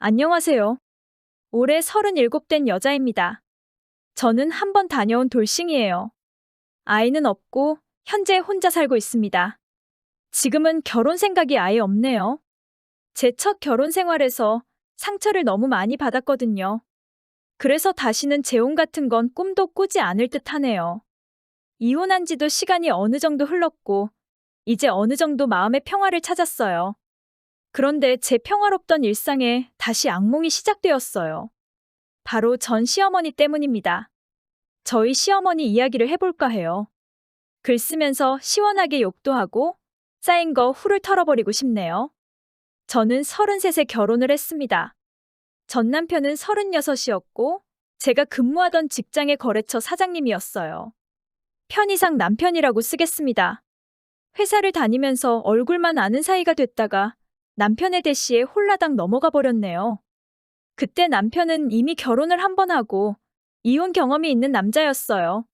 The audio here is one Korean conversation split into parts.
안녕하세요. 올해 37 된 여자입니다. 저는 한 번 다녀온 돌싱이에요. 아이는 없고 현재 혼자 살고 있습니다. 지금은 결혼 생각이 아예 없네요. 제 첫 결혼 생활에서 상처를 너무 많이 받았거든요. 그래서 다시는 재혼 같은 건 꿈도 꾸지 않을 듯 하네요. 이혼한 지도 시간이 어느 정도 흘렀고, 이제 어느 정도 마음의 평화를 찾았어요. 그런데 제 평화롭던 일상에 다시 악몽이 시작되었어요. 바로 전 시어머니 때문입니다. 저희 시어머니 이야기를 해볼까 해요. 글 쓰면서 시원하게 욕도 하고 쌓인 거 훌을 털어버리고 싶네요. 저는 33세 결혼을 했습니다. 전 남편은 36이었고 제가 근무하던 직장의 거래처 사장님이었어요. 편의상 남편이라고 쓰겠습니다. 회사를 다니면서 얼굴만 아는 사이가 됐다가 남편의 대시에 홀라당 넘어가 버렸네요. 그때 남편은 이미 결혼을 한 번 하고 이혼 경험이 있는 남자였어요.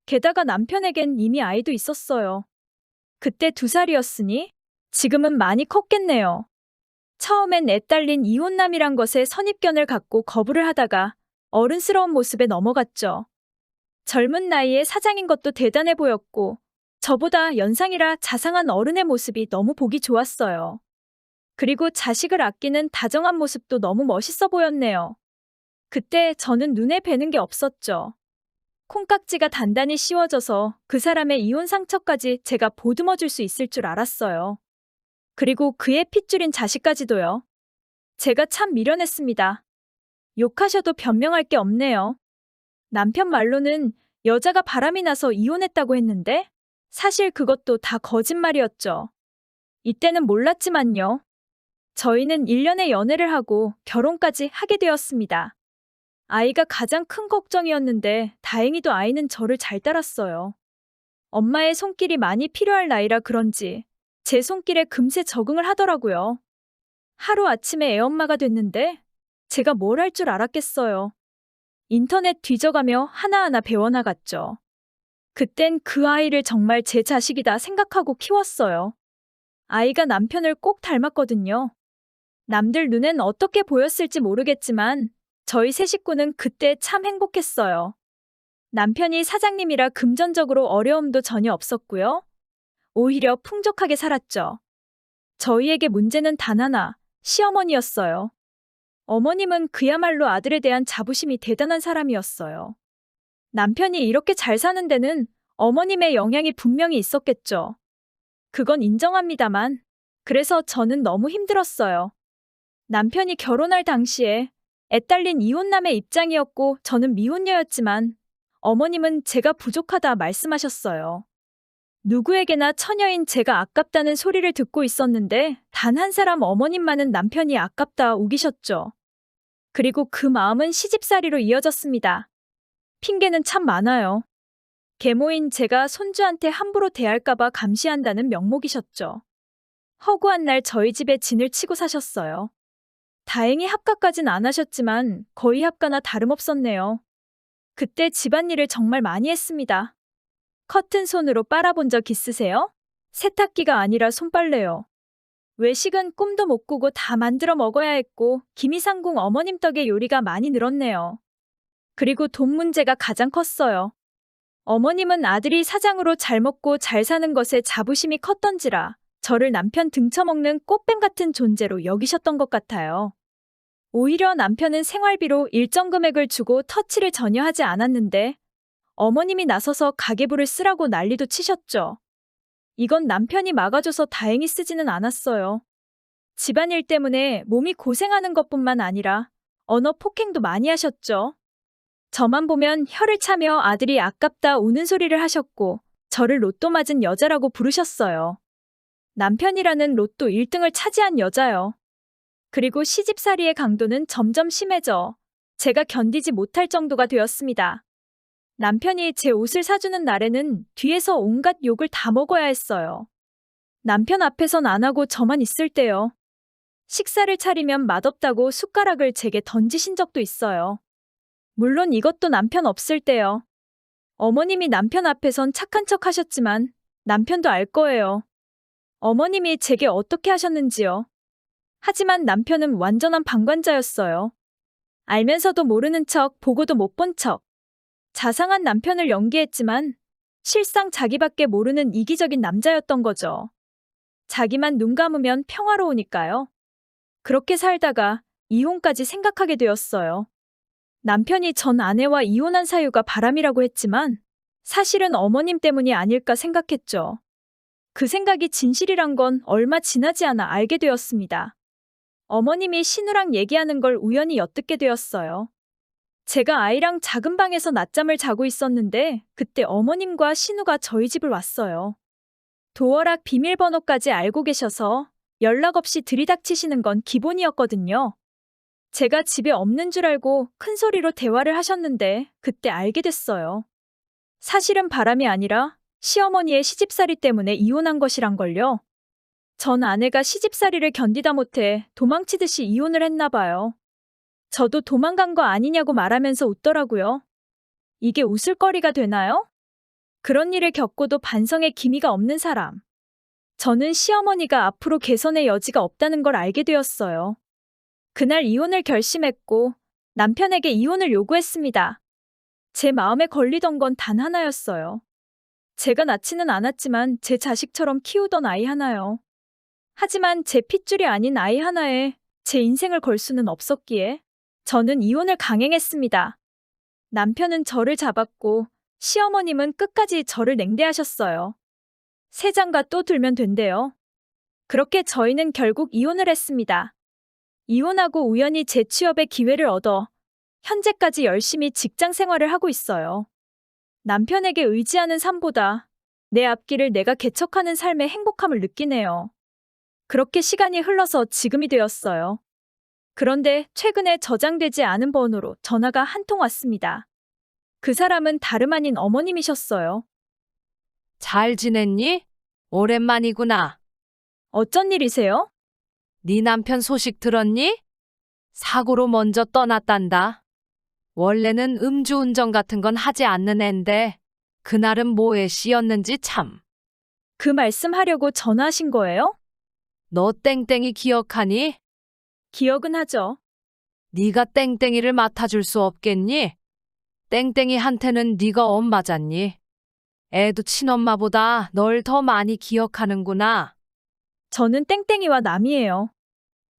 게다가 남편에겐 이미 아이도 있었어요. 그때 2살이었으니 지금은 많이 컸겠네요. 처음엔 애딸린 이혼남이란 것에 선입견을 갖고 거부를 하다가 어른스러운 모습에 넘어갔죠. 젊은 나이에 사장인 것도 대단해 보였고 저보다 연상이라 자상한 어른의 모습이 너무 보기 좋았어요. 그리고 자식을 아끼는 다정한 모습도 너무 멋있어 보였네요. 그때 저는 눈에 뵈는 게 없었죠. 콩깍지가 단단히 씌워져서 그 사람의 이혼 상처까지 제가 보듬어 줄 수 있을 줄 알았어요. 그리고 그의 핏줄인 자식까지도요. 제가 참 미련했습니다. 욕하셔도 변명할 게 없네요. 남편 말로는 여자가 바람이 나서 이혼했다고 했는데 사실 그것도 다 거짓말이었죠. 이때는 몰랐지만요. 저희는 1년의 연애를 하고 결혼까지 하게 되었습니다. 아이가 가장 큰 걱정이었는데 다행히도 아이는 저를 잘 따랐어요. 엄마의 손길이 많이 필요할 나이라 그런지 제 손길에 금세 적응을 하더라고요. 하루아침에 애엄마가 됐는데 제가 뭘 할 줄 알았겠어요. 인터넷 뒤져가며 하나하나 배워나갔죠. 그땐 그 아이를 정말 제 자식이다 생각하고 키웠어요. 아이가 남편을 꼭 닮았거든요. 남들 눈엔 어떻게 보였을지 모르겠지만 저희 세 식구는 그때 참 행복했어요. 남편이 사장님이라 금전적으로 어려움도 전혀 없었고요. 오히려 풍족하게 살았죠. 저희에게 문제는 단 하나, 시어머니였어요. 어머님은 그야말로 아들에 대한 자부심이 대단한 사람이었어요. 남편이 이렇게 잘 사는 데는 어머님의 영향이 분명히 있었겠죠. 그건 인정합니다만, 그래서 저는 너무 힘들었어요. 남편이 결혼할 당시에 애딸린 이혼남의 입장이었고 저는 미혼녀였지만 어머님은 제가 부족하다 말씀하셨어요. 누구에게나 처녀인 제가 아깝다는 소리를 듣고 있었는데 단 한 사람 어머님만은 남편이 아깝다 우기셨죠. 그리고 그 마음은 시집살이로 이어졌습니다. 핑계는 참 많아요. 계모인 제가 손주한테 함부로 대할까봐 감시한다는 명목이셨죠. 허구한 날 저희 집에 진을 치고 사셨어요. 다행히 합가까진 안 하셨지만 거의 합가나 다름없었네요. 그때 집안일을 정말 많이 했습니다. 커튼 손으로 빨아본 적 있으세요? 세탁기가 아니라 손빨래요. 외식은 꿈도 못 꾸고 다 만들어 먹어야 했고 김이상궁 어머님 덕에 요리가 많이 늘었네요. 그리고 돈 문제가 가장 컸어요. 어머님은 아들이 사장으로 잘 먹고 잘 사는 것에 자부심이 컸던지라 저를 남편 등쳐먹는 꽃뱀 같은 존재로 여기셨던 것 같아요. 오히려 남편은 생활비로 일정 금액을 주고 터치를 전혀 하지 않았는데 어머님이 나서서 가계부를 쓰라고 난리도 치셨죠. 이건 남편이 막아줘서 다행히 쓰지는 않았어요. 집안일 때문에 몸이 고생하는 것뿐만 아니라 언어 폭행도 많이 하셨죠. 저만 보면 혀를 차며 아들이 아깝다 우는 소리를 하셨고 저를 로또 맞은 여자라고 부르셨어요. 남편이라는 로또 1등을 차지한 여자요. 그리고 시집살이의 강도는 점점 심해져 제가 견디지 못할 정도가 되었습니다. 남편이 제 옷을 사주는 날에는 뒤에서 온갖 욕을 다 먹어야 했어요. 남편 앞에선 안 하고 저만 있을 때요. 식사를 차리면 맛없다고 숟가락을 제게 던지신 적도 있어요. 물론 이것도 남편 없을 때요. 어머님이 남편 앞에선 착한 척 하셨지만 남편도 알 거예요. 어머님이 제게 어떻게 하셨는지요. 하지만 남편은 완전한 방관자였어요. 알면서도 모르는 척, 보고도 못 본 척. 자상한 남편을 연기했지만 실상 자기밖에 모르는 이기적인 남자였던 거죠. 자기만 눈 감으면 평화로우니까요. 그렇게 살다가 이혼까지 생각하게 되었어요. 남편이 전 아내와 이혼한 사유가 바람이라고 했지만 사실은 어머님 때문이 아닐까 생각했죠. 그 생각이 진실이란 건 얼마 지나지 않아 알게 되었습니다. 어머님이 신우랑 얘기하는 걸 우연히 엿듣게 되었어요. 제가 아이랑 작은 방에서 낮잠을 자고 있었는데 그때 어머님과 신우가 저희 집을 왔어요. 도어락 비밀번호까지 알고 계셔서 연락 없이 들이닥치시는 건 기본이었거든요. 제가 집에 없는 줄 알고 큰 소리로 대화를 하셨는데 그때 알게 됐어요. 사실은 바람이 아니라 시어머니의 시집살이 때문에 이혼한 것이란걸요. 전 아내가 시집살이를 견디다 못해 도망치듯이 이혼을 했나 봐요. 저도 도망간 거 아니냐고 말하면서 웃더라고요. 이게 웃을거리가 되나요? 그런 일을 겪고도 반성의 기미가 없는 사람. 저는 시어머니가 앞으로 개선의 여지가 없다는 걸 알게 되었어요. 그날 이혼을 결심했고 남편에게 이혼을 요구했습니다. 제 마음에 걸리던 건 단 하나였어요. 제가 낳지는 않았지만 제 자식처럼 키우던 아이 하나요. 하지만 제 핏줄이 아닌 아이 하나에 제 인생을 걸 수는 없었기에 저는 이혼을 강행했습니다. 남편은 저를 잡았고 시어머님은 끝까지 저를 냉대하셨어요. 세 장가 또 들면 된대요. 그렇게 저희는 결국 이혼을 했습니다. 이혼하고 우연히 재취업의 기회를 얻어 현재까지 열심히 직장 생활을 하고 있어요. 남편에게 의지하는 삶보다 내 앞길을 내가 개척하는 삶의 행복함을 느끼네요. 그렇게 시간이 흘러서 지금이 되었어요. 그런데 최근에 저장되지 않은 번호로 전화가 한 통 왔습니다. 그 사람은 다름 아닌 어머님이셨어요. 잘 지냈니? 오랜만이구나. 어쩐 일이세요? 네 남편 소식 들었니? 사고로 먼저 떠났단다. 원래는 음주운전 같은 건 하지 않는 앤데 그날은 뭐에 씌였는지 참. 그 말씀하려고 전화하신 거예요? 너 땡땡이 기억하니? 기억은 하죠. 네가 땡땡이를 맡아줄 수 없겠니? 땡땡이한테는 네가 엄마잖니. 애도 친엄마보다 널 더 많이 기억하는구나. 저는 땡땡이와 남이에요.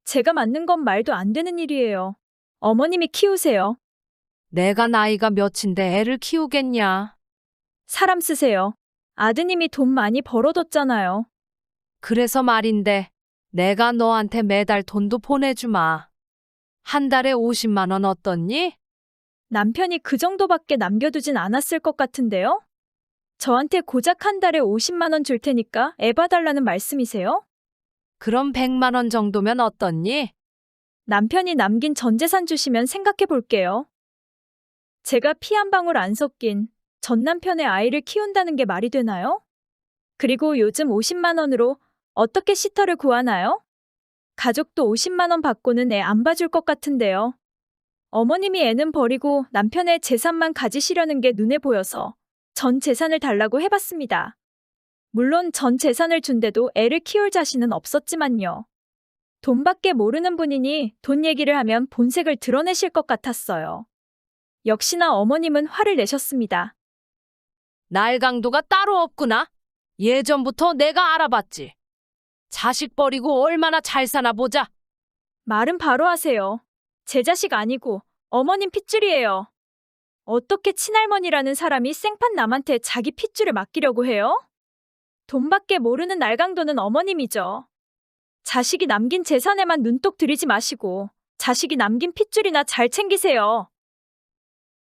제가 맞는 건 말도 안 되는 일이에요. 어머님이 키우세요. 내가 나이가 몇인데 애를 키우겠냐. 사람 쓰세요. 아드님이 돈 많이 벌어뒀잖아요. 그래서 말인데 내가 너한테 매달 돈도 보내주마. 한 달에 50만 원 어떻니? 남편이 그 정도밖에 남겨두진 않았을 것 같은데요? 저한테 고작 한 달에 50만 원 줄 테니까 애 봐달라는 말씀이세요? 그럼 100만 원 정도면 어떻니? 남편이 남긴 전 재산 주시면 생각해 볼게요. 제가 피 한 방울 안 섞인 전 남편의 아이를 키운다는 게 말이 되나요? 그리고 요즘 50만 원으로 어떻게 시터를 구하나요? 가족도 50만 원 받고는 애 안 봐줄 것 같은데요. 어머님이 애는 버리고 남편의 재산만 가지시려는 게 눈에 보여서 전 재산을 달라고 해봤습니다. 물론 전 재산을 준데도 애를 키울 자신은 없었지만요. 돈밖에 모르는 분이니 돈 얘기를 하면 본색을 드러내실 것 같았어요. 역시나 어머님은 화를 내셨습니다. 날강도가 따로 없구나. 예전부터 내가 알아봤지. 자식 버리고 얼마나 잘 사나 보자. 말은 바로 하세요. 제 자식 아니고 어머님 핏줄이에요. 어떻게 친할머니라는 사람이 생판 남한테 자기 핏줄을 맡기려고 해요? 돈밖에 모르는 날강도는 어머님이죠. 자식이 남긴 재산에만 눈독 들이지 마시고 자식이 남긴 핏줄이나 잘 챙기세요.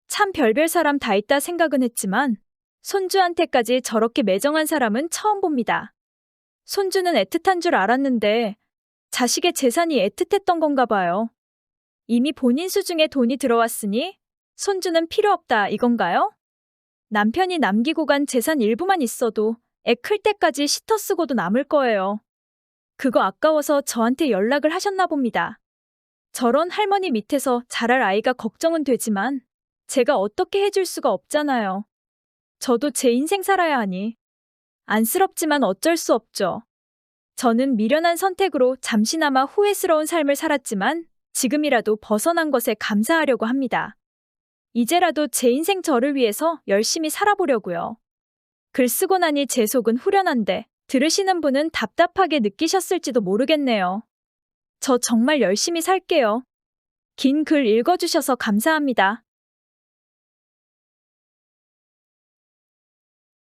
참 별별 사람 다 있다 생각은 했지만 손주한테까지 저렇게 매정한 사람은 처음 봅니다. 손주는 애틋한 줄 알았는데 자식의 재산이 애틋했던 건가 봐요. 이미 본인 수중에 돈이 들어왔으니 손주는 필요 없다 이건가요? 남편이 남기고 간 재산 일부만 있어도 애 클 때까지 씻어 쓰고도 남을 거예요. 그거 아까워서 저한테 연락을 하셨나 봅니다. 저런 할머니 밑에서 자랄 아이가 걱정은 되지만 제가 어떻게 해줄 수가 없잖아요. 저도 제 인생 살아야 하니. 안쓰럽지만 어쩔 수 없죠. 저는 미련한 선택으로 잠시나마 후회스러운 삶을 살았지만 지금이라도 벗어난 것에 감사하려고 합니다. 이제라도 제 인생 저를 위해서 열심히 살아보려고요. 글 쓰고 나니 제 속은 후련한데 들으시는 분은 답답하게 느끼셨을지도 모르겠네요. 저 정말 열심히 살게요. 긴 글 읽어주셔서 감사합니다.